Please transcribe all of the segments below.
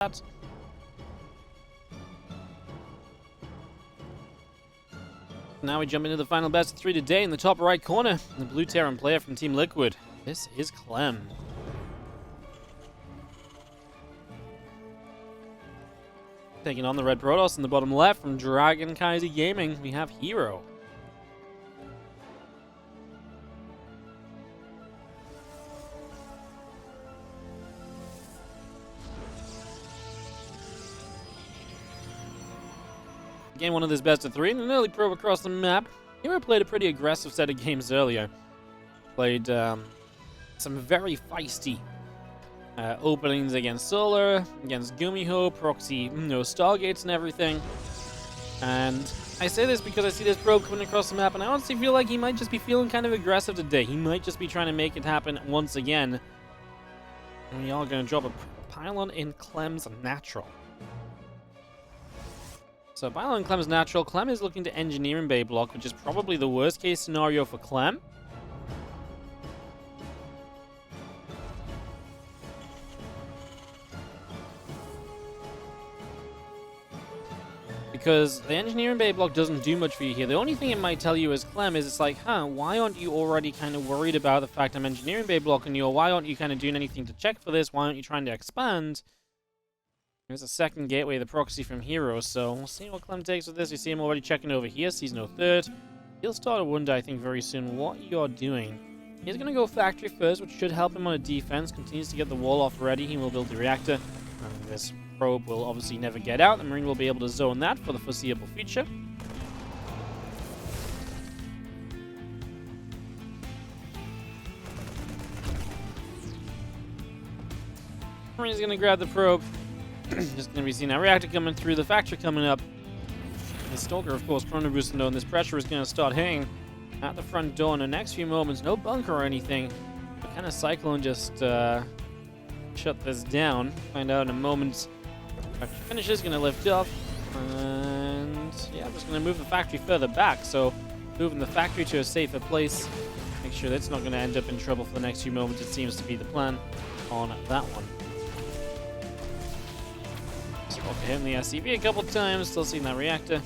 that. Now we jump into the final best of 3 today. In the top right corner, the blue Terran player from Team Liquid. This is Clem. Taking on the red Protoss in the bottom left from Dragon Kaiser Gaming, we have herO. Game one of this best of 3 and an early probe across the map. herO played a pretty aggressive set of games earlier. Played some very feisty openings against Solar, against Gumiho, proxy, Stargates and everything. And I say this because I see this probe coming across the map, and I honestly feel like he might just be feeling kind of aggressive today. He might just be trying to make it happen once again. And we are going to drop a pylon in Clem's natural. So pylon in Clem's natural. Clem is looking to engineer in Bay block, which is probably the worst case scenario for Clem. Because the engineering bay block doesn't do much for you here. The only thing it might tell you as Clem is it's like, why aren't you already kind of worried about the fact I'm engineering bay blocking you, or why aren't you kind of doing anything to check for this? Why aren't you trying to expand? There's a second gateway, the proxy from herO, so we'll see what Clem takes with this. We see him already checking over here, sees no third. He'll start to wonder, I think, very soon what you're doing. He's going to go factory first, which should help him on a defense. Continues to get the wall off ready. He will build the reactor. And this probe will obviously never get out. The Marine will be able to zone that for the foreseeable future. Marine's going to grab the probe. Just going to be seeing that reactor coming through, the factory coming up. The Stalker, of course, chrono boosting though, and this pressure is going to start hitting at the front door in the next few moments. No bunker or anything. But kind of Cyclone just shut this down. Find out in a moment. Factory finishes, going to lift off. And yeah, I'm just going to move the factory further back. So moving the factory to a safer place. Make sure that's not going to end up in trouble for the next few moments. It seems to be the plan on that one. Hitting the SCV a couple times, still seeing that reactor.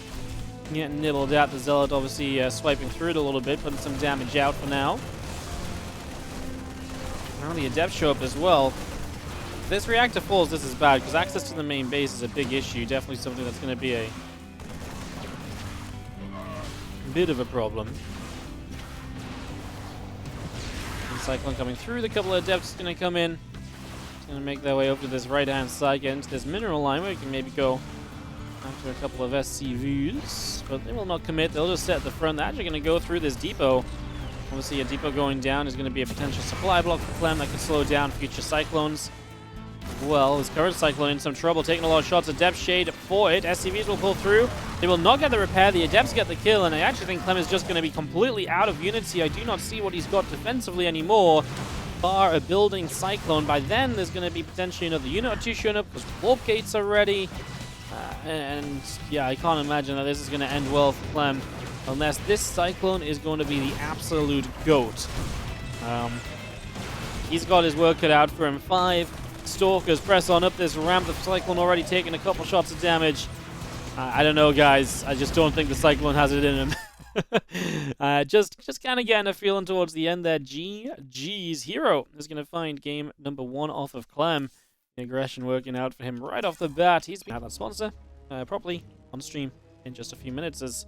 Getting nibbled out. The Zealot obviously swiping through it a little bit, putting some damage out for now. Now the Adepts show up as well. If this reactor falls, this is bad, because access to the main base is a big issue. Definitely something that's going to be a bit of a problem. And Cyclone coming through. The couple of Adepts going to come in. Going to make their way over to this right-hand side, get into this mineral line where we can maybe go after a couple of SCVs, but they will not commit. They'll just set at the front. They're actually going to go through this depot. Obviously, a depot going down is going to be a potential supply block for Clem that can slow down future Cyclones. Well, this current Cyclone in some trouble, taking a lot of shots. Adept Shade for it. SCVs will pull through. They will not get the repair. The Adepts get the kill, and I actually think Clem is just going to be completely out of unity. I do not see what he's got defensively anymore. A building Cyclone. By then, there's going to be potentially another unit or two showing up because warp gates are ready. And yeah, I can't imagine that this is going to end well for Clem unless this Cyclone is going to be the absolute GOAT. He's got his work cut out for him. 5 Stalkers press on up this ramp. The Cyclone already taking a couple shots of damage. I don't know, guys. I just don't think the Cyclone has it in him. Just kind of getting a feeling towards the end that GG's herO is going to find game number 1 off of Clem. The aggression working out for him right off the bat. He's going to have that sponsor properly on stream in just a few minutes. As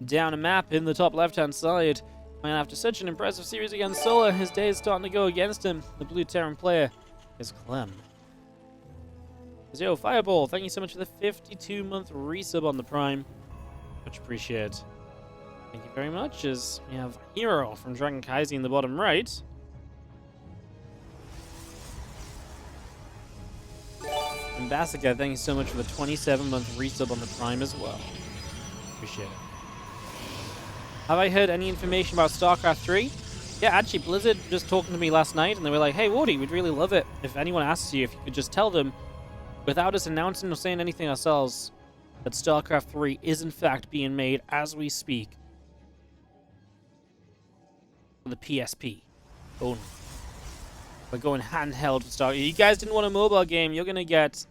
down a map in the top left-hand side. And after such an impressive series against Solar, his day is starting to go against him. The blue Terran player is Clem. Yo, Fireball, thank you so much for the 52-month resub on the Prime. Much appreciated. Thank you very much, as we have herO from Dragon Kaiser in the bottom right. And Basika, thank you so much for the 27-month resub on the Prime as well. Appreciate it. Have I heard any information about StarCraft 3? Yeah, actually, Blizzard just talking to me last night, and they were like, hey, Wardy, we'd really love it if anyone asks you if you could just tell them, without us announcing or saying anything ourselves, that StarCraft 3 is in fact being made as we speak. The PSP only. We're going handheld to start. You guys didn't want a mobile game. You're going to get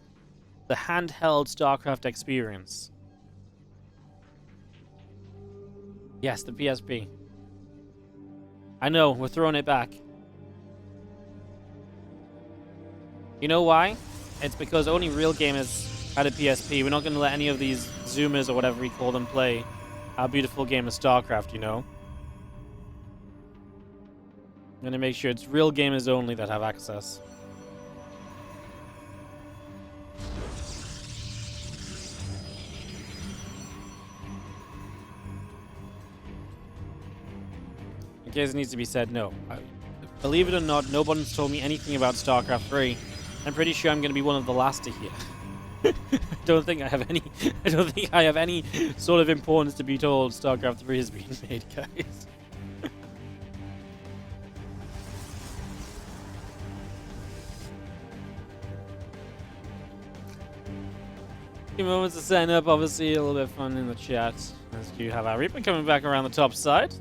The handheld StarCraft experience. Yes, the PSP. I know, we're throwing it back. You know why? It's because only real gamers had a PSP. We're not going to let any of these Zoomers or whatever we call them play our beautiful game of StarCraft, you know? I'm going to make sure it's real gamers only that have access. In case it needs to be said, no. Believe it or not, no one's told me anything about StarCraft 3. I'm pretty sure I'm going to be one of the last to hear. I don't think I have any sort of importance to be told StarCraft 3 is being made, guys. A few moments to sign up, obviously a little bit of fun in the chat. As you have our Reaper coming back around the top side.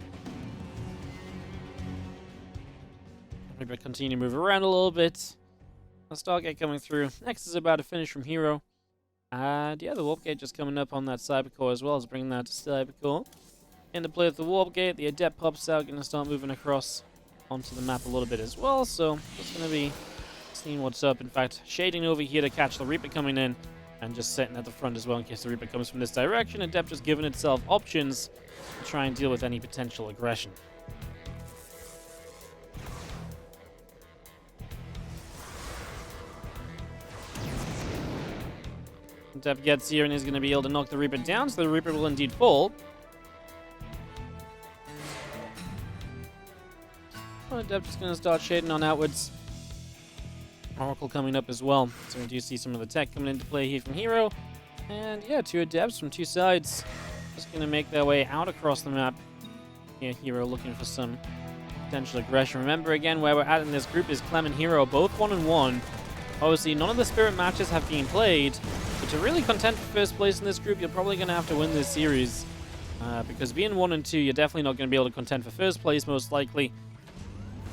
Reaper continue to move around a little bit. A Stargate coming through. Next is about to finish from herO. And yeah, the Warp Gate just coming up on that Cybercore as well as bringing that to Cybercore. Into play with the Warp Gate, the Adept pops out, going to start moving across onto the map a little bit as well. So just going to be seeing what's up. In fact, shading over here to catch the Reaper coming in. And just sitting at the front as well in case the Reaper comes from this direction. Adept just giving itself options to try and deal with any potential aggression. Adept gets here and is going to be able to knock the Reaper down, so the Reaper will indeed fall. Well, Adept is going to start shading on outwards. Oracle coming up as well, so we do see some of the tech coming into play here from herO. And yeah, two Adepts from two sides. Just going to make their way out across the map. Here, herO looking for some potential aggression. Remember again, where we're at in this group is Clem and herO, both 1-1. Obviously, none of the Spirit matches have been played, but to really contend for first place in this group, you're probably going to have to win this series. Because being 1-2, you're definitely not going to be able to contend for first place, most likely.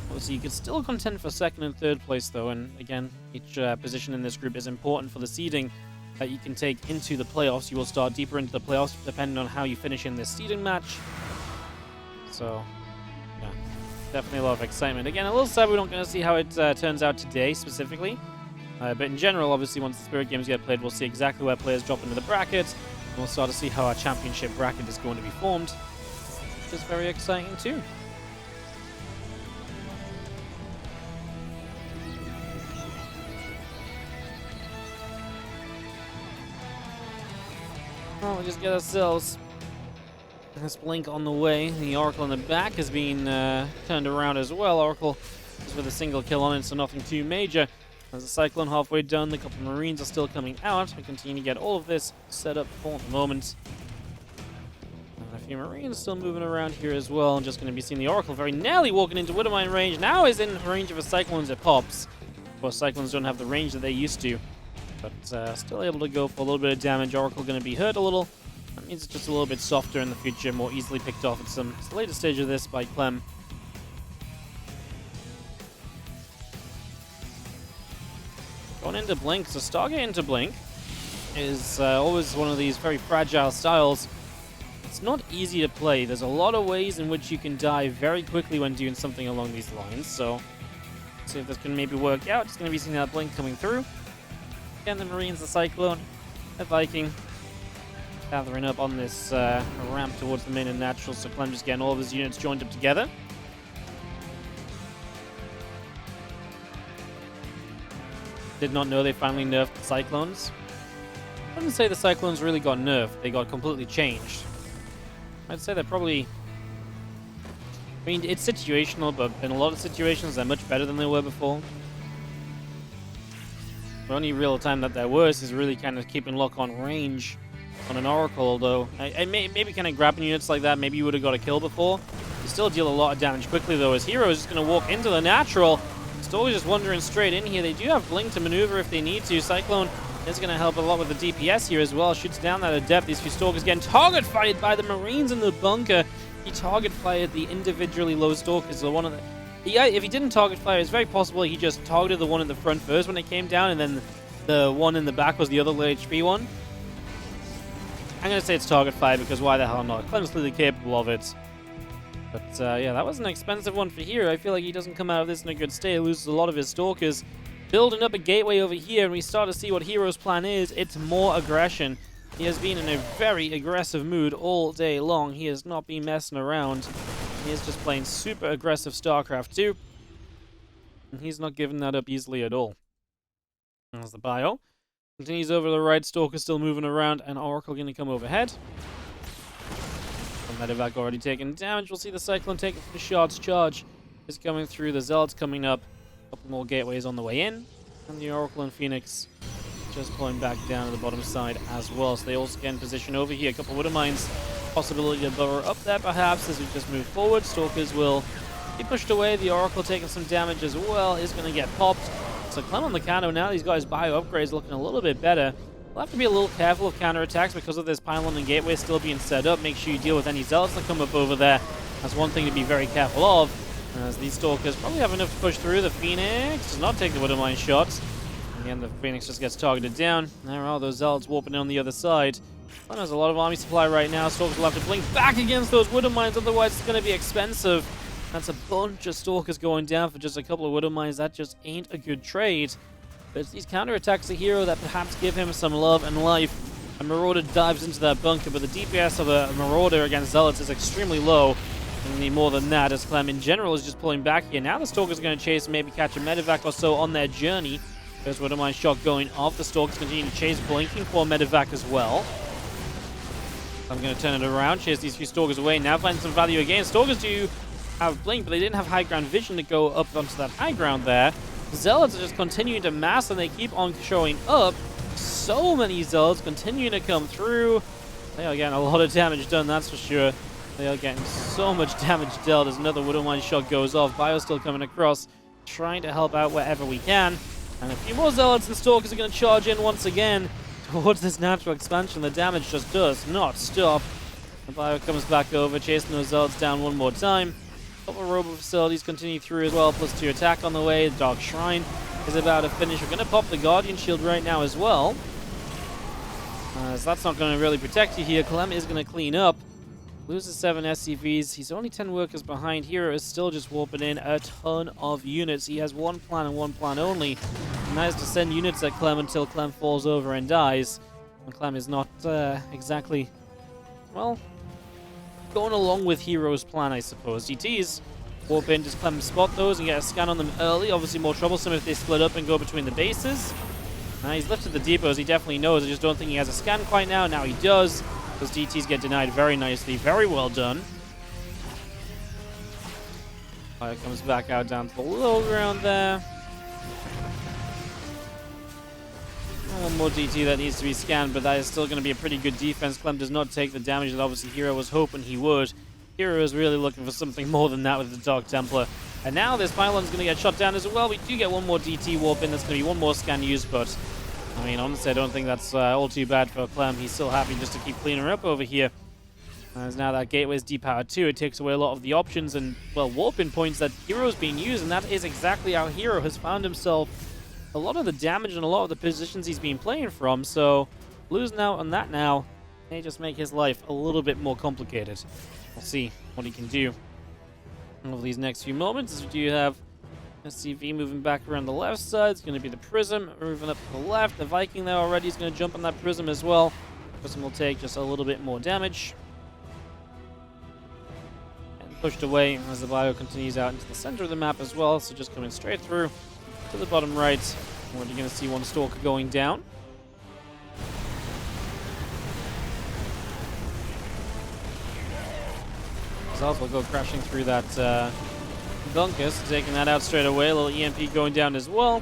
Obviously, you could still contend for second and third place, though, and again, each position in this group is important for the seeding that you can take into the playoffs. You will start deeper into the playoffs, depending on how you finish in this seeding match. So, yeah, definitely a lot of excitement. Again, a little sad we're not going to see how it turns out today, specifically. But in general, obviously, once the Spirit games get played, we'll see exactly where players drop into the bracket, and we'll start to see how our championship bracket is going to be formed, which is very exciting, too. Well, we'll just get ourselves this blink on the way. The Oracle in the back has been turned around as well. Oracle is with a single kill on it, so nothing too major. There's a Cyclone halfway done. The couple of Marines are still coming out. We continue to get all of this set up for the moment. And a few Marines still moving around here as well. I'm just going to be seeing the Oracle very nearly walking into Widowmine range. Now is in range of a Cyclone as it pops. Of course, Cyclones don't have the range that they used to. But still able to go for a little bit of damage. Oracle going to be hurt a little. That means it's just a little bit softer in the future, more easily picked off at some later stage of this by Clem. Going into Blink, so Stargate into Blink is always one of these very fragile styles. It's not easy to play. There's a lot of ways in which you can die very quickly when doing something along these lines, so let's see if this can maybe work out. Just going to be seeing that Blink coming through. Again, the Marines, the Cyclone, the Viking, gathering up on this ramp towards the main and natural, so Clem just getting all of his units joined up together. Did not know they finally nerfed the Cyclones. I wouldn't say the Cyclones really got nerfed, they got completely changed. I'd say they're probably... I mean, it's situational, but in a lot of situations they're much better than they were before. The only real time that they're worse is really kind of keeping lock on range on an Oracle, although maybe kind of grabbing units like that, maybe you would have got a kill before. You still deal a lot of damage quickly, though, as herO is just going to walk into the natural. Stalker's just wandering straight in here. They do have Blink to maneuver if they need to. Cyclone is going to help a lot with the DPS here as well. Shoots down that Adept. These few Stalkers getting target fired by the Marines in the bunker. He target fired the individually low Stalkers. The one of the... Yeah, if he didn't target fire, it's very possible he just targeted the one in the front first when it came down, and then The one in the back was the other low HP one. I'm going to say it's target fire because why the hell not? Clem's clearly capable of it. But yeah, that was an expensive one for here. I feel like he doesn't come out of this in a good state. He loses a lot of his stalkers. Building up a gateway over here, and we start to see what herO's plan is. It's more aggression. He has been in a very aggressive mood all day long. He has not been messing around. He is just playing super aggressive StarCraft 2. And he's not giving that up easily at all. There's the bio. Continues over the right, Stalker still moving around, and Oracle going to come overhead. Medevac already taking damage. We'll see the Cyclone take it for the shots. Charge is coming through. The Zealots coming up. A couple more gateways on the way in. And the Oracle and Phoenix just pulling back down to the bottom side as well. So they also get in position over here. A couple of Widow Mines. Possibility to burrow up there perhaps as we just move forward. Stalkers will be pushed away. The Oracle taking some damage as well is going to get popped. So Clem on the counter now. He's got his bio upgrades looking a little bit better. We'll have to be a little careful of counterattacks because of this pylon and gateway still being set up. Make sure you deal with any Zealots that come up over there. That's one thing to be very careful of. As these Stalkers probably have enough to push through. The Phoenix does not take the Widow Mine shots. In the end, the Phoenix just gets targeted down. There are those Zealots warping in on the other side. Clem has a lot of army supply right now. Stalkers will have to blink back against those Widow Mines, otherwise it's going to be expensive. That's a bunch of Stalkers going down for just a couple of Widow Mines. That just ain't a good trade. But it's these counterattacks of herO that perhaps give him some love and life. A Marauder dives into that bunker, but the DPS of a Marauder against Zealots is extremely low. And we need more than that, as Clem in general is just pulling back here. Now the Stalker's going to chase and maybe catch a Medevac or so on their journey. There's Widow Mine shot going off. The Stalkers continue to chase, blinking for Medevac as well. I'm going to turn it around, chase these few Stalkers away. Now find some value again. Stalkers do have blink, but they didn't have high ground vision to go up onto that high ground there. Zealots are just continuing to mass, and they keep on showing up. So many Zealots continuing to come through. They are getting a lot of damage done, that's for sure. They are getting so much damage dealt as another Widow Mine shot goes off. Bio still coming across, trying to help out wherever we can. And a few more Zealots and Stalkers are going to charge in once again towards this natural expansion. The damage just does not stop. The Bio comes back over, chasing those Zealots down one more time. Couple of Robo Facilities continue through as well, plus 2 attack on the way. The Dark Shrine is about to finish. We're going to pop the Guardian Shield right now as well. As that's not going to really protect you here. Clem is going to clean up. Loses 7 SCVs. He's only 10 workers behind. herO is still just warping in a ton of units. He has one plan and one plan only. And that is to send units at Clem until Clem falls over and dies. And Clem is not exactly, well, going along with herO's plan, I suppose. GTs warp in, does Clem spot those and get a scan on them early? Obviously more troublesome if they split up and go between the bases. He's lifted the depots, he definitely knows. I just don't think he has a scan quite now. Now he does. Those DTs get denied very nicely. Very well done. Fire comes back out down to the low ground there. One more DT that needs to be scanned, but that is still going to be a pretty good defense. Clem does not take the damage that obviously herO was hoping he would. herO is really looking for something more than that with the Dark Templar. And now this pylon's going to get shot down as well. We do get one more DT warp in. That's going to be one more scan used, but I mean, honestly, I don't think that's all too bad for Clem. He's still happy just to keep cleaning her up over here. As now that gateway is depowered too, it takes away a lot of the options and, well, warp-in points that herO's being used, and that is exactly how herO has found himself a lot of the damage and a lot of the positions he's been playing from. So losing out on that now may just make his life a little bit more complicated. We'll see what he can do over these next few moments. As we do have SCV moving back around the left side. It's going to be the Prism moving up to the left. The Viking there already is going to jump on that Prism as well. Prism will take just a little bit more damage. And pushed away as the Bio continues out into the center of the map as well. So just coming straight through to the bottom right. We're going to see one Stalker going down. Will go crashing through that bunker, so taking that out straight away. A little EMP going down as well.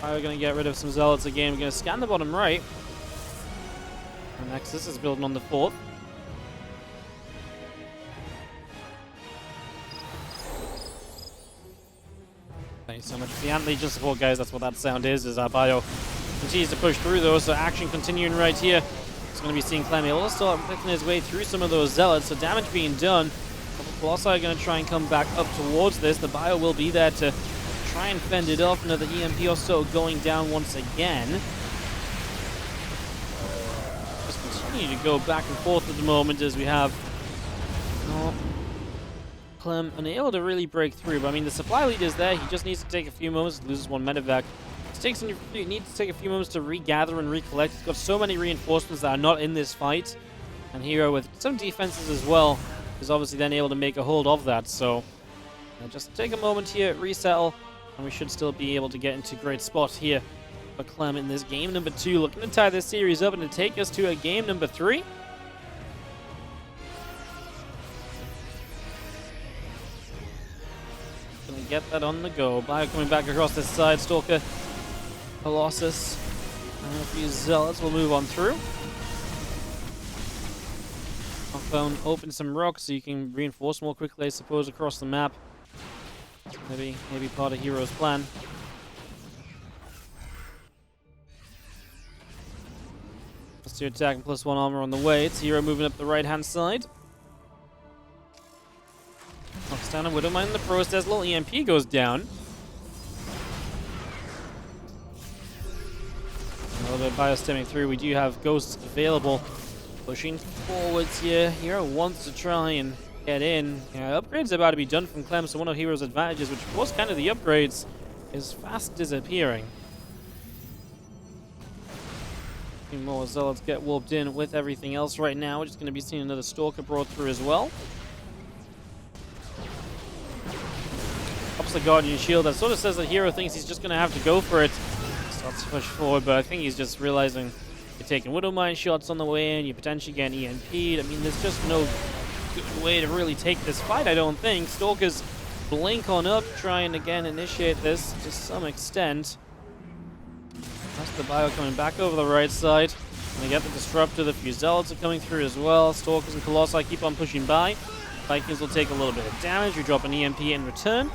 We're going to get rid of some Zealots again. We're going to scan the bottom right. And Nexus is building on the 4th. Thank you so much for the Ant-Legion support, guys. That's what that sound is our Bio continues to push through, though, so action continuing right here. It's going to be seeing Clem. He'll start picking his way through some of those Zealots, so damage being done. Colossi are going to try and come back up towards this. The Bio will be there to try and fend it off. Another EMP or so going down once again. Just continue to go back and forth at the moment as we have Clem unable to really break through. But I mean, the supply lead is there. He just needs to take a few moments. Loses one medevac. He needs to take a few moments to regather and recollect. He's got so many reinforcements that are not in this fight. And herO with some defenses as well is obviously then able to make a hold of that. So just take a moment here, resettle, and we should still be able to get into a great spot here for Clem in this game number 2. Looking to tie this series up and to take us to a game number 3. Gonna get that on the go. Bio coming back across this side. Stalker, Colossus, and a few Zealots will move on through. Phone, open some rocks so you can reinforce more quickly, I suppose, across the map. Maybe part of herO's plan. Let's do attack and +1 armor on the way. It's herO moving up the right-hand side. Knocks down a Widowmine in the process. Little EMP goes down. A little bit of bio-stemming through. We do have ghosts available. Pushing forwards here. herO wants to try and get in. Upgrades are about to be done from Clem, so one of herO's advantages, which was kind of the upgrades, is fast disappearing. A few more Zealots get warped in with everything else right now. We're just going to be seeing another Stalker brought through as well. Pops the Guardian Shield. That sort of says that herO thinks he's just going to have to go for it. Starts to push forward, but I think he's just realizing you're taking Widowmine shots on the way in, you potentially get EMP'd. I mean, there's just no good way to really take this fight, I don't think. Stalkers blink on up, trying again initiate this to some extent. That's the bio coming back over the right side. And they get the Disruptor, the few Zealots are coming through as well. Stalkers and Colossi keep on pushing by. Vikings will take a little bit of damage. We drop an EMP in return.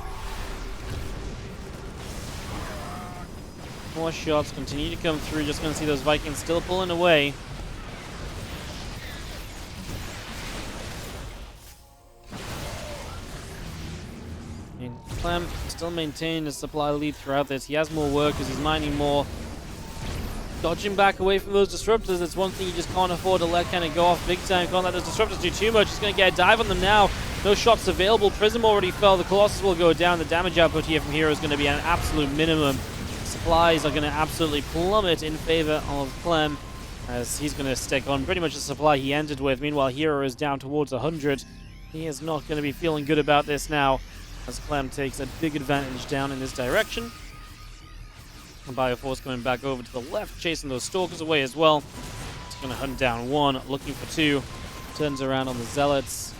More shots continue to come through. Just going to see those Vikings still pulling away. And Clem still maintaining his supply lead throughout this. He has more workers. He's mining more. Dodging back away from those Disruptors. It's one thing you just can't afford to let kind of go off big time. Can't let those Disruptors do too much. He's going to get a dive on them now. No shots available. Prism already fell. The Colossus will go down. The damage output here from herO is going to be an absolute minimum. Supplies are going to absolutely plummet in favor of Clem, as he's going to stick on pretty much the supply he ended with. Meanwhile, herO is down towards 100. He is not going to be feeling good about this now, as Clem takes a big advantage down in this direction. And Bioforce coming back over to the left, chasing those Stalkers away as well. He's going to hunt down one, looking for two. Turns around on the Zealots.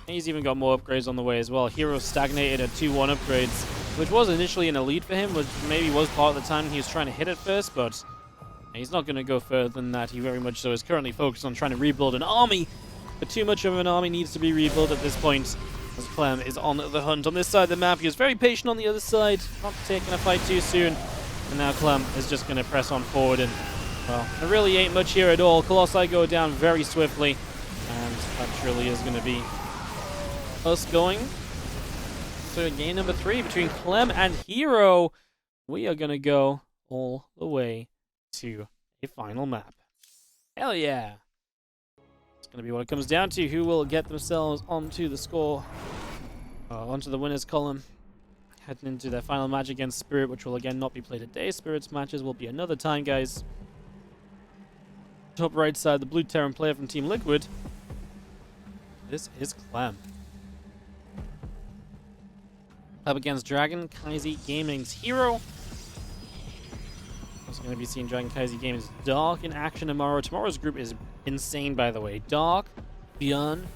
And he's even got more upgrades on the way as well. herO stagnated at 2-1 upgrades, which was initially an elite for him, which maybe was part of the time he was trying to hit it first, but he's not going to go further than that. He very much so is currently focused on trying to rebuild an army, but too much of an army needs to be rebuilt at this point, as Clem is on the hunt. On this side of the map, he was very patient on the other side, not taking a fight too soon, and now Clem is just going to press on forward, and, well, there really ain't much here at all. Colossi go down very swiftly, and that truly is going to be us going to game number 3 between Clem and herO. We are going to go all the way to a final map. Hell yeah. It's going to be what it comes down to. Who will get themselves onto the score, onto the winners column, heading into their final match against Spirit, which will again not be played today. Spirit's matches will be another time, guys. Top right side, the blue Terran player from Team Liquid. This is Clem. Up against Dragon Kaizi Gaming's herO. Also going to be seeing Dragon Kaizi Gaming's Dark in action tomorrow. Tomorrow's group is insane, by the way. Dark, Bjorn,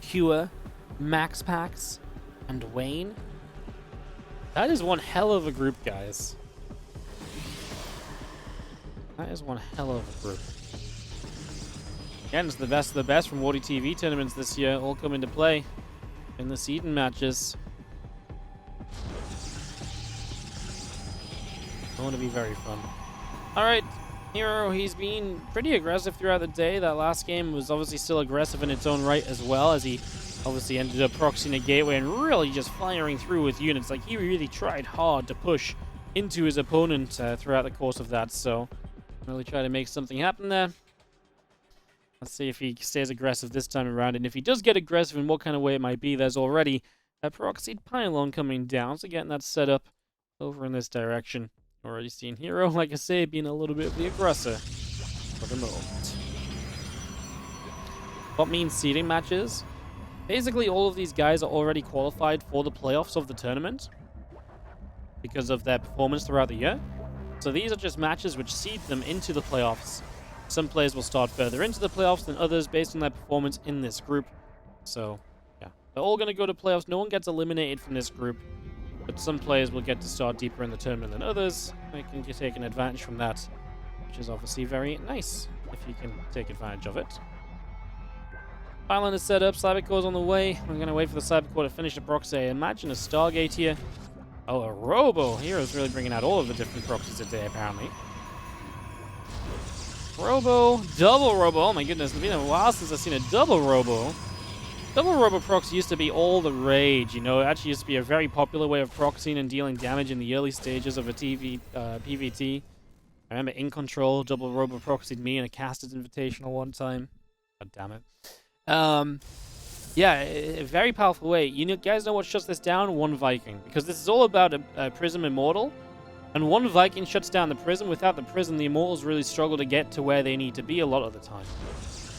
Hua, Max Pax, and Wayne. That is one hell of a group, guys. That is one hell of a group. Again, it's the best of the best from WardiTV tournaments this year, all come into play in the seeding matches. Going to be very fun. Alright, herO, he's been pretty aggressive throughout the day. That last game was obviously still aggressive in its own right as well, as he Obviously ended up proxying a gateway and really just firing through with units. Like, he really tried hard to push into his opponent throughout the course of that. So, really try to make something happen there. Let's see if he stays aggressive this time around. And if he does get aggressive, in what kind of way it might be, there's already a proxied pylon coming down. So getting that set up over in this direction. Already seen herO, like I say, being a little bit of the aggressor for the moment. What means seeding matches? Basically, all of these guys are already qualified for the playoffs of the tournament because of their performance throughout the year. So these are just matches which seed them into the playoffs. Some players will start further into the playoffs than others based on their performance in this group. So, yeah, they're all going to go to playoffs. No one gets eliminated from this group, but some players will get to start deeper in the tournament than others. They can take an advantage from that, which is obviously very nice if you can take advantage of it. Pylon is set up, Cybercore's on the way. We're going to wait for the Cybercore to finish the proxy. Imagine a Stargate here. Oh, a Robo. herO's really bringing out all of the different proxies today, apparently. Robo, double Robo. Oh my goodness, it's been a while since I've seen a double Robo. Double Robo proxy used to be all the rage, you know. It actually used to be a very popular way of proxying and dealing damage in the early stages of a PvT. I remember In Control, double Robo proxied me in a casted invitational one time. God damn it. Yeah, a very powerful way. You guys know what shuts this down? One Viking. Because this is all about a Prism Immortal. And one Viking shuts down the Prism. Without the Prism, the Immortals really struggle to get to where they need to be a lot of the time.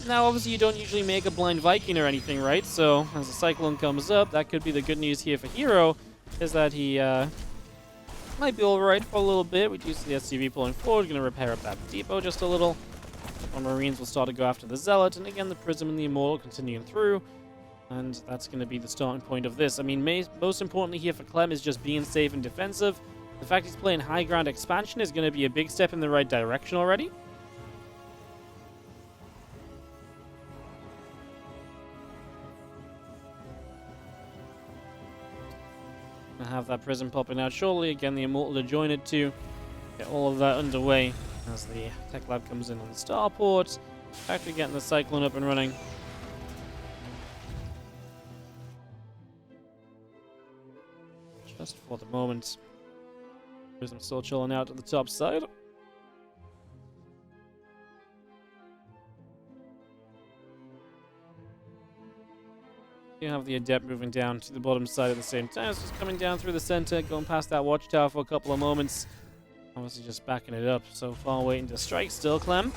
Now, obviously, you don't usually make a blind Viking or anything, right? So, as the Cyclone comes up, that could be the good news here for herO, is that he might be alright for a little bit. We do see the SCV pulling forward. Going to repair up that depot just a little. Our Marines will start to go after the Zealot, and again, the Prism and the Immortal continuing through. And that's going to be the starting point of this. I mean, most importantly here for Clem is just being safe and defensive. The fact he's playing high ground expansion is going to be a big step in the right direction already. Gonna have that Prism popping out shortly. Again, the Immortal to join it too. Get all of that underway as the Tech Lab comes in on the starport. Actually getting the Cyclone up and running. Just for the moment. Prism still chilling out to the top side. You have the Adept moving down to the bottom side at the same time. It's just coming down through the center, going past that watchtower for a couple of moments. Obviously just backing it up so far, waiting to strike still, Clem.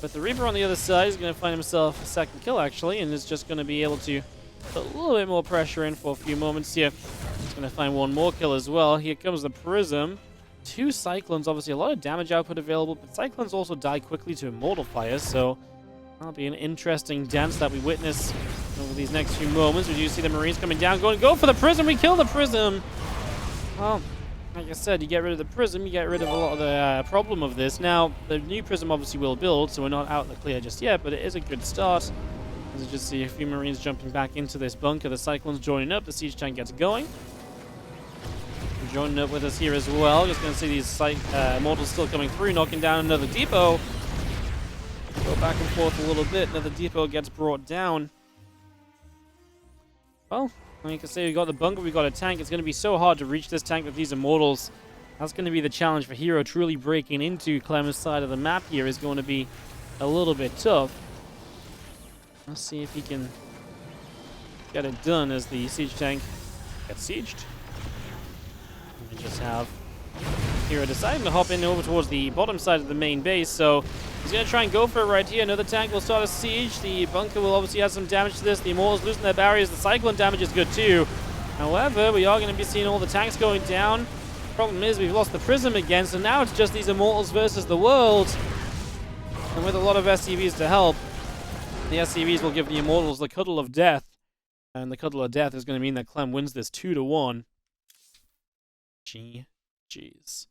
But the Reaper on the other side is going to find himself a second kill, actually, and is just going to be able to put a little bit more pressure in for a few moments here. He's going to find one more kill as well. Here comes the Prism. Two Cyclones, obviously a lot of damage output available, but Cyclones also die quickly to Immortal Fire, so that'll be an interesting dance that we witness over these next few moments. We do see the Marines coming down, go for the Prism. We kill the Prism. Well, like I said, you get rid of the Prism, you get rid of a lot of the problem of this. Now, the new Prism obviously will build, so we're not out in the clear just yet, but it is a good start. As you just see a few Marines jumping back into this bunker. The Cyclones joining up, the Siege Tank gets going. Joining up with us here as well. Just going to see these Immortals still coming through, knocking down another depot. Go back and forth a little bit. Another depot gets brought down. Well, like I can say, we got the bunker, we got a tank. It's going to be so hard to reach this tank with these Immortals. That's going to be the challenge for herO. Truly breaking into Clem's side of the map here is going to be a little bit tough. Let's see if he can get it done as the siege tank gets sieged. We just have herO deciding to hop in over towards the bottom side of the main base, so he's going to try and go for it right here. Another tank will start a siege. The bunker will obviously add some damage to this. The Immortals losing their barriers. The Cyclone damage is good too. However, we are going to be seeing all the tanks going down. Problem is, we've lost the Prism again, so now it's just these Immortals versus the world. And with a lot of SCVs to help, the SCVs will give the Immortals the Cuddle of Death. And the Cuddle of Death is going to mean that Clem wins this 2-1. GG's.